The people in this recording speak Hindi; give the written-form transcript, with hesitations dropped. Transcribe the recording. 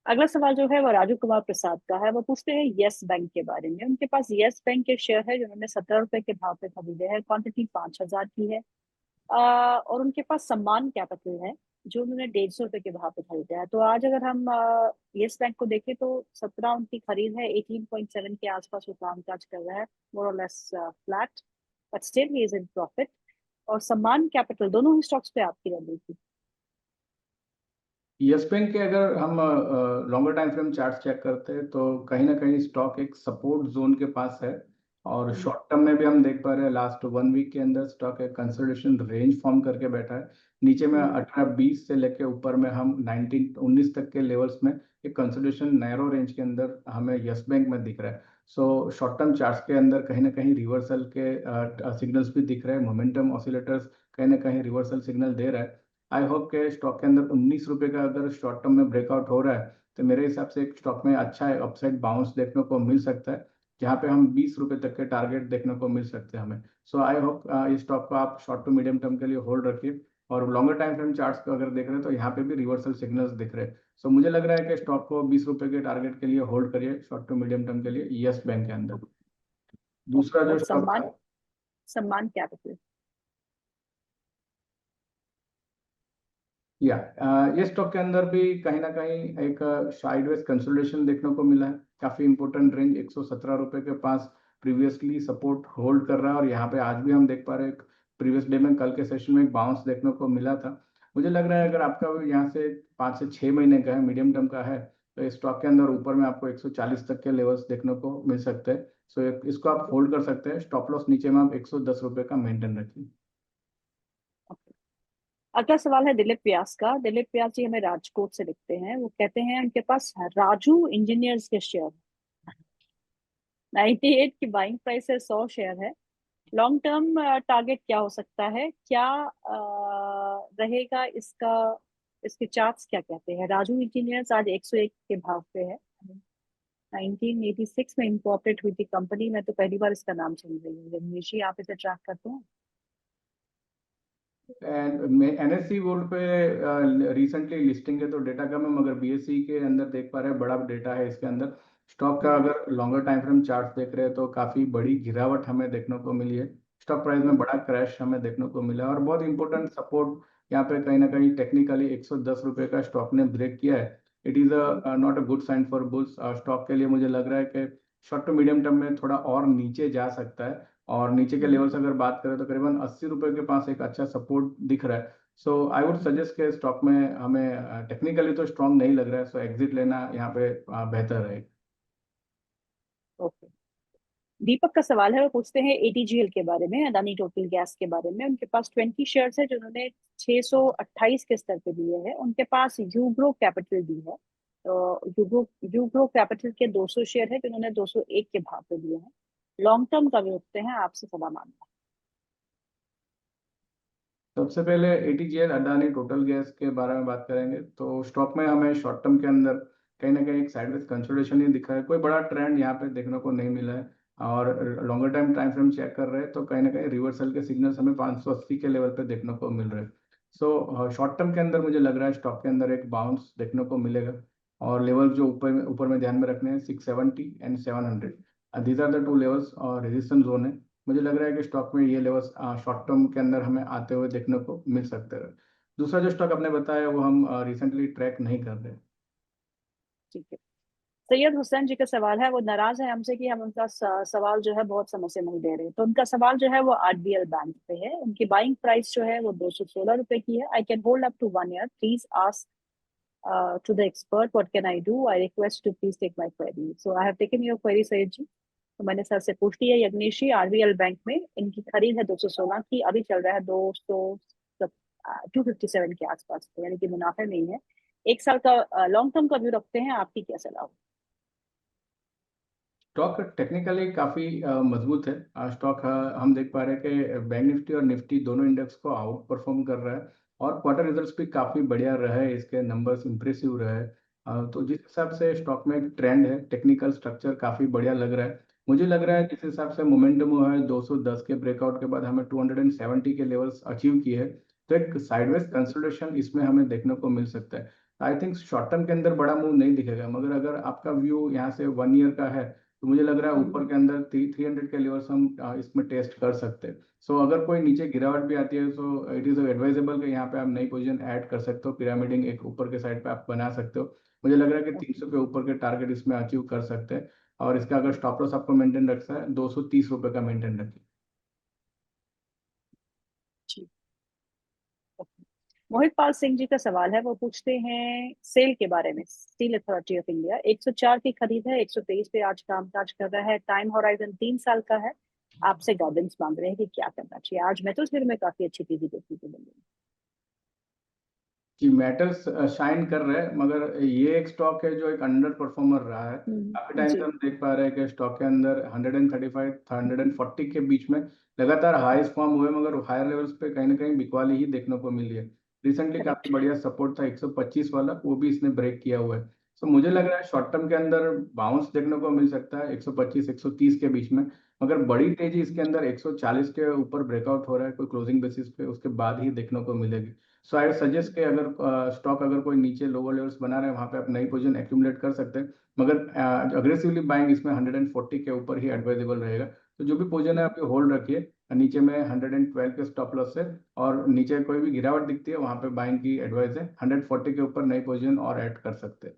अगला सवाल जो है वो राजू कुमार प्रसाद का है। वो पूछते हैं यस बैंक के बारे में। उनके पास यस बैंक के शेयर है जिन्होंने 17 रुपए के भाव पे खरीदे हैं। क्वांटिटी 5,000 की है। और उनके पास सम्मान कैपिटल है जो उन्होंने 150 रुपए के भाव पे खरीदा है। तो आज अगर हम यस बैंक को देखें तो 17 उनकी खरीद है, 18.7 के आसपास वो काम काज कर रहा है, मोर और less flat, but still he is in profit. और सम्मान कैपिटल, दोनों ही स्टॉक्स पे आपकी रणनीति? यस बैंक के अगर हम longer time frame chart check करते हैं तो कहीं ना कहीं स्टॉक एक सपोर्ट जोन के पास है। और हम्म। शॉर्ट टर्म में भी हम देख पा रहे हैं लास्ट 1 वीक के अंदर स्टॉक एक कंसोलिडेशन रेंज फॉर्म करके बैठा है। नीचे में हम्म। 18-20 से लेके ऊपर में हम 19-19 तक के लेवल्स में एक कंसोलिडेशन नैरो रेंज के अंदर हमें यस बैंक में दिख रहा है। सो शॉर्ट टर्म चार्ट्स के अंदर कहीं ना कहीं रिवर्सल के सिग्नल्स भी दिख रहे हैं। मोमेंटम ऑसिलेटर्स कहीं ना कहीं रिवर्सल सिग्नल दे रहा है। आई होप के स्टॉक के अंदर 19 रुपए का अगर शॉर्ट टर्म में ब्रेकआउट हो रहा है तो मेरे हिसाब से एक स्टॉक में अच्छा अपसाइड बाउंस देखने को मिल सकता है, जहाँ पे हम 20 रुपए तक के टारगेट देखने को मिल सकते हैं हमें। सो आई होप इस स्टॉक को आप शॉर्ट टू मीडियम टर्म के लिए होल्ड रखिए। और लॉन्गर टाइम फ्रेम चार्ट्स को अगर देख रहे हैं तो यहाँ पे भी रिवर्सल सिग्नल्स दिख रहे हैं। सो मुझे लग रहा है कि स्टॉक को 20 रुपए के टारगेट के लिए होल्ड करिए शॉर्ट टू मीडियम टर्म के लिए यस बैंक के अंदर। दूसरा ओके। जो और स्टॉक था, सम्मान कैपिटल? या ये स्टॉक के अंदर भी कहीं ना कहीं एक साइडवेज कंसोलिडेशन देखने को मिला है। काफी इंपॉर्टेंट रेंज 117 रुपए के पास प्रीवियसली सपोर्ट होल्ड कर रहा है। और यहाँ पे आज भी हम देख पा रहे हैं प्रीवियस डे में कल के सेशन में एक बाउंस देखने को मिला था। मुझे लग रहा है अगर आपका यहाँ से 5 से 6 महीने का है, मीडियम टर्म का है, तो इस स्टॉक के अंदर ऊपर में आपको 140 तक के लेवल्स देखने को मिल सकते हैं। सो इसको आप होल्ड कर सकते हैं। स्टॉप लॉस नीचे में आप 110 रुपए का मेंटेन रखिए। अगला सवाल है दिलीप व्यास का। दिलीप व्यास जी हमें राजकोट से लिखते हैं। वो कहते हैं उनके पास राजू इंजीनियर्स के शेयर 98 की बाइंग प्राइस है, 100 शेयर है। लॉन्ग टर्म टारगेट क्या हो सकता है, क्या रहेगा इसका? इसके चार्ट्स क्या कहते हैं? राजू इंजीनियर्स आज 101 के भाव पे है। 1986 में इनकॉर्पोरेट हुई थी कंपनी। मैं तो पहली बार इसका नाम सुन रही हूँ। रमेश जी, आप इसे ट्रैक करते हैं? एंड एनएससी बोर्ड पे रिसेंटली लिस्टिंग है तो डेटा कम है, मगर बीएससी के अंदर देख पा रहे हैं बड़ा डेटा है इसके अंदर। स्टॉक का हम्म। अगर लॉन्गर टाइम फ्रेम चार्ट देख रहे हैं तो काफी बड़ी गिरावट हमें देखने को मिली है। स्टॉक प्राइस में बड़ा क्रैश हमें देखने को मिला है और बहुत इंपॉर्टेंट सपोर्ट यहाँ पे कहीं ना कहीं टेक्निकली 110 रुपए का स्टॉक ने ब्रेक किया है। It is not a good sign for bulls stock के लिए। मुझे लग रहा है कि शॉर्ट टू मीडियम टर्म में थोड़ा और नीचे जा सकता है। और नीचे के हम्म। लेवल्स अगर बात करें तो करीबन 80 रुपए के पास एक अच्छा सपोर्ट दिख रहा है। सो आई वुड सजेस्ट के स्टॉक में हमें टेक्निकली तो स्ट्रांग नहीं लग रहा है, सो एग्जिट लेना यहाँ पे बेहतर है। ओके। दीपक का सवाल है। वो पूछते हैं एटीजीएल के बारे में, अदानी टोटल गैस के बारे में। उनके पास 20 शेयर्स है जिन्होंने 628 के स्तर पे दिए हैं। उनके पास यूग्रो कैपिटल भी है। तो यूग्रो कैपिटल के 200 शेयर है जिन्होंने 201 के भाव पे दिए हैं। लॉन्ग टर्म का भी रखते हैं, आपसे सलाह मांगना। सबसे पहले एटीजीएल अडानी टोटल गैस के बारे में बात करेंगे तो स्टॉक में हमें शॉर्ट टर्म के अंदर कहीं ना कहीं एक साइडवेज कंसोलिडेशन ही दिखा है। कोई बड़ा ट्रेंड यहाँ पे देखने को नहीं मिला है। और लॉन्गर टाइम फ्रेम चेक कर रहे हैं तो कहीं ना कहीं रिवर्सल के सिग्नल्स हमें 580 के लेवल पे देखने को मिल रहे हैं। सो शॉर्ट टर्म के अंदर मुझे लग रहा है स्टॉक के अंदर एक बाउंस देखने को मिलेगा। और लेवल जो ऊपर में ध्यान में रखने हैं 670 and 700। These are the two levels और रेजिस्टेंस जोन है। मुझे लग रहा है कि स्टॉक में ये लेवल्स शॉर्ट टर्म के अंदर हमें आते हुए देखने को मिल सकते हैं। दूसरा जो स्टॉक आपने बताया वो हम रिसेंटली ट्रैक नहीं कर रहे। ठीक है। सैयद हुसैन जी का सवाल है। वो नाराज है हमसे कि हम उनका सवाल जो है बहुत समय से नहीं दे रहे। तो उनका सवाल जो है वो आरबीएल बैंक पे है। उनकी बाइंग प्राइस जो है वो 216 रुपए की है। I can hold up to 1 year. Please ask to the expert what can I do. I request to please take my query. So I have taken your query, Syed ji. तो मैंने सर से पूछ लिया। यज्ञेश जी, आरबीएल बैंक में इनकी खरीद है 216 की। अभी चल रहा है 257 के आसपास पे, यानी कि मुनाफे में ही है। 1 साल का लॉन्ग टर्म का व्यू रखते हैं। आपकी क्या सलाह हो? स्टॉक टेक्निकली काफी मजबूत है। स्टॉक हम देख पा रहे हैं कि बैंक निफ्टी और निफ्टी दोनों इंडेक्स को आउट परफॉर्म कर रहा है। और क्वार्टर रिजल्ट्स भी काफी बढ़िया रहे, इसके नंबर्स इंप्रेसिव रहे। तो जिस हिसाब से स्टॉक में एक ट्रेंड है, टेक्निकल स्ट्रक्चर काफी बढ़िया लग रहा है। मुझे लग रहा है जिस हिसाब से मोमेंटम हुआ है 210 के ब्रेकआउट के बाद हमें 270 के लेवल्स अचीव किए हैं। तो एक साइडवेज कंसोलिडेशन इसमें हमें देखने को मिल सकता है। आई थिंक शॉर्ट टर्म के अंदर बड़ा मूव नहीं दिखेगा, मगर अगर आपका व्यू यहाँ से 1 ईयर का है तो मुझे लग रहा है ऊपर के अंदर 300 के लेवल्स हम इसमें टेस्ट कर सकते हैं। सो अगर कोई नीचे गिरावट भी आती है तो इट इज़ एडवाइजेबल कि यहाँ पे आप नई पोजीशन ऐड कर सकते हो, पिरामिडिंग एक ऊपर के साइड पे आप बना सकते हो। मुझे लग रहा है कि 300 के ऊपर के टारगेट इसमें अचीव कर सकते हैं, और इसका अगर स्टॉप लॉस आपको मेंटेन रखना है 230 रुपये का मेंटेन रखिए। जी। मोहित पाल सिंह जी का सवाल है, वो पूछते हैं सेल के बारे में। स्टील अथॉरिटी ऑफ इंडिया 104 की खरीद है, 123 पे आज कामकाज कर रहा है, टाइम होराइजन 3 साल का है। आपसे गाइडेंस मांग रहे हैं कि क्या करना चाहिए। आज मैं तो सिर में काफी अच्छी तेजी देखने को मिल रही जी, मेटल्स शाइन कर रहे हैं, मगर ये एक स्टॉक है जो एक अंडर परफॉर्मर रहा है। काफी टाइम से जी। हम देख पा रहे हैं कि स्टॉक के अंदर 135 140 के बीच में लगातार हाईस फॉर्म हुए, मगर हायर लेवल्स पे कहीं ना कहीं बिकवाली ही देखने को मिली है। रिसेंटली काफी करेक्ट। बढ़िया सपोर्ट था 125 वाला, वो भी इसने ब्रेक किया हुआ है। सो मुझे लग रहा है शॉर्ट टर्म के अंदर बाउंस देखने को मिल सकता है 125 130 के बीच में, मगर बड़ी तेजी इसके अंदर 140 के ऊपर ब्रेकआउट हो रहा है कोई क्लोजिंग बेसिस पे, उसके बाद ही देखने को मिलेगी। सो आई सजेस्ट कि अगर स्टॉक अगर कोई नीचे लोअर लेवल्स बना रहे हैं वहां पे आप नई पोजीशन एक्यूमुलेट कर सकते हैं, मगर अग्रेसिवली बाइंग इसमें 140 के ऊपर ही एडवाइजेबल रहेगा। तो जो भी पोजीशन है आप होल्ड रखिए, नीचे में 112 के स्टॉप लॉस है, और नीचे कोई भी गिरावट दिखती है वहां पे बाइंग की एडवाइस है। 140 के ऊपर नई पोजीशन और ऐड कर सकते हैं।